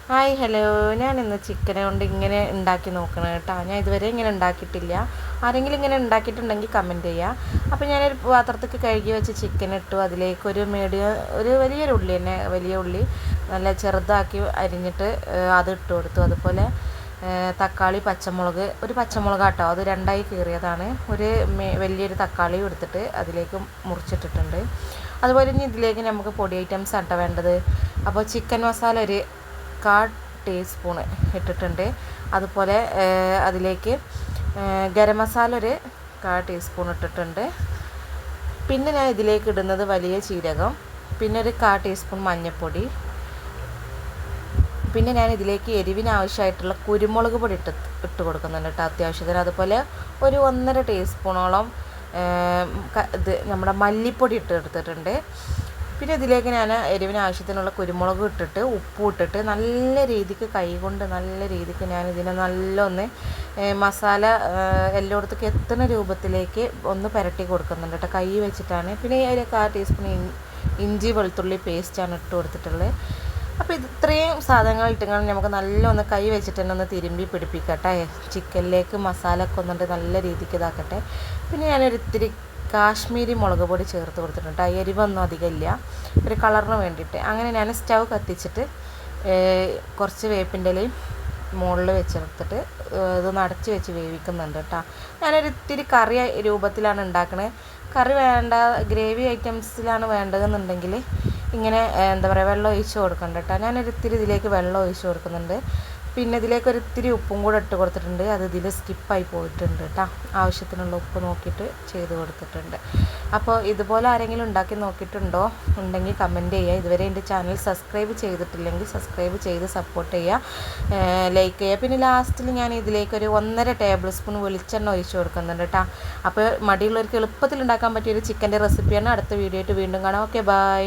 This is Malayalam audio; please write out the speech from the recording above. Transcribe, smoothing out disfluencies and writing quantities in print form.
ഹായ് ഹലോ, ഞാനിന്ന് ചിക്കനെ കൊണ്ട് ഇങ്ങനെ ഉണ്ടാക്കി നോക്കണം കേട്ടോ. ഞാൻ ഇതുവരെ ഇങ്ങനെ ഉണ്ടാക്കിയിട്ടില്ല. ആരെങ്കിലും ഇങ്ങനെ ഉണ്ടാക്കിയിട്ടുണ്ടെങ്കിൽ കമൻറ്റ് ചെയ്യുക. അപ്പോൾ ഞാനൊരു പാത്രത്തേക്ക് കഴുകി വെച്ച് ചിക്കൻ ഇട്ടു. അതിലേക്ക് ഒരു വലിയൊരു ഉള്ളി തന്നെ, വലിയ ഉള്ളി നല്ല ചെറുതാക്കി അരിഞ്ഞിട്ട് അത് ഇട്ട് കൊടുത്തു. അതുപോലെ തക്കാളി, പച്ചമുളക്, ഒരു പച്ചമുളക് കേട്ടോ, അത് രണ്ടായി കീറിയതാണ്. വലിയൊരു തക്കാളി എടുത്തിട്ട് അതിലേക്ക് മുറിച്ചിട്ടിട്ടുണ്ട്. അതുപോലെ ഇനി ഇതിലേക്ക് നമുക്ക് പൊടി ഐറ്റംസ് ആട്ടോ വേണ്ടത്. അപ്പോൾ ചിക്കൻ മസാല ഒരു 1/4 ടീസ്പൂണ് ഇട്ടിട്ടുണ്ട്. അതുപോലെ അതിലേക്ക് ഗരം മസാല ഒരു 1/4 ടീസ്പൂൺ ഇട്ടിട്ടുണ്ട്. പിന്നെ ഞാൻ ഇതിലേക്ക് ഇടുന്നത് വലിയ ജീരകം, പിന്നെ ഒരു 1/4 ടീസ്പൂൺ മഞ്ഞൾപ്പൊടി, പിന്നെ ഞാൻ ഇതിലേക്ക് എരിവിന് ആവശ്യമായിട്ടുള്ള കുരുമുളക് പൊടി ഇട്ട് കൊടുക്കുന്നുണ്ട് കേട്ടോ അത്യാവശ്യത്തിന്. അതുപോലെ ഒരു 1.5 ടീസ്പൂണോളം നമ്മുടെ മല്ലിപ്പൊടി എടുത്തിട്ടുണ്ട്. പിന്നെ ഇതിലേക്ക് ഞാൻ എരിവിന് ആവശ്യത്തിനുള്ള കുരുമുളക് ഇട്ടിട്ട് ഉപ്പും ഇട്ടിട്ട് നല്ല രീതിക്ക് കൈകൊണ്ട് നല്ല രീതിക്ക് ഞാൻ ഇതിനെ നല്ലൊന്ന് മസാല എല്ലായിടത്തേക്ക് എത്തുന്ന രൂപത്തിലേക്ക് ഒന്ന് പുരട്ടി കൊടുക്കുന്നുണ്ട് കേട്ടോ, കൈ വെച്ചിട്ടാണ്. പിന്നെ ഒരു 1/4 ടീസ്പൂൺ ഇഞ്ചി വെളുത്തുള്ളി പേസ്റ്റാണ് ഇട്ട് കൊടുത്തിട്ടുള്ളത്. അപ്പോൾ ഇത്രയും സാധനങ്ങൾ ഇട്ടുകൊണ്ട് നമുക്ക് നല്ലൊന്ന് കൈ വെച്ചിട്ട് തന്നെ ഒന്ന് തിരുമ്പി പിടിപ്പിക്കട്ടെ. ചിക്കനിലേക്ക് മസാല ഒക്കെ ഒന്നുണ്ട് നല്ല രീതിക്ക് ഇതാക്കട്ടെ. പിന്നെ ഞാനൊരിത്തിരി കാശ്മീരി മുളക് പൊടി ചേർത്ത് കൊടുത്തിട്ടുണ്ട്. എരിവൊന്നും അധികം ഇല്ല, ഒരു കളറിന് വേണ്ടിയിട്ട്. അങ്ങനെ ഞാൻ സ്റ്റൗ കത്തിച്ചിട്ട് കുറച്ച് വേപ്പിൻ്റെ ഇലയും മുകളിൽ വെച്ചെടുത്തിട്ട് ഇതൊന്ന് അടച്ച് വെച്ച് വേവിക്കുന്നുണ്ട് കേട്ടോ. ഇത്തിരി കറി രൂപത്തിലാണ് ഉണ്ടാക്കുന്നത്. കറി വേണ്ട, ഗ്രേവി ഐറ്റംസിലാണ് വേണ്ടതെന്നുണ്ടെങ്കിൽ ഇങ്ങനെ എന്താ പറയുക, വെള്ളം ഒഴിച്ച് കൊടുക്കണ്ട കേട്ടോ. ഇത്തിരി ഇതിലേക്ക് വെള്ളം ഒഴിച്ച് കൊടുക്കുന്നുണ്ട്. പിന്നെ ഇതിലേക്ക് ഇത്തിരി ഉപ്പും കൂടെ ഇട്ട് കൊടുത്തിട്ടുണ്ട്. അത് ഇതിൽ സ്കിപ്പായി പോയിട്ടുണ്ട് കേട്ടോ. ആവശ്യത്തിനുള്ള ഉപ്പ് നോക്കിയിട്ട് ചെയ്ത് കൊടുത്തിട്ടുണ്ട്. അപ്പോൾ ഇതുപോലെ ആരെങ്കിലും ഉണ്ടാക്കി നോക്കിയിട്ടുണ്ടോ ഉണ്ടെങ്കിൽ കമൻറ്റ് ചെയ്യുക. ഇതുവരെ എൻ്റെ ചാനൽ സബ്സ്ക്രൈബ് ചെയ്തിട്ടില്ലെങ്കിൽ സബ്സ്ക്രൈബ് ചെയ്ത് സപ്പോർട്ട് ചെയ്യുക, ലൈക്ക് ചെയ്യുക. പിന്നെ ലാസ്റ്റിൽ ഞാൻ ഇതിലേക്ക് ഒരു 1.5 ടേബിൾ സ്പൂൺ വെളിച്ചെണ്ണ ഒഴിച്ച് കൊടുക്കുന്നുണ്ട് കേട്ടോ. അപ്പോൾ മടിയുള്ളവർക്ക് എളുപ്പത്തിൽ ഉണ്ടാക്കാൻ പറ്റിയൊരു ചിക്കൻ്റെ റെസിപ്പിയാണ്. അടുത്ത വീഡിയോ ആയിട്ട് വീണ്ടും കാണാം. Okay, by.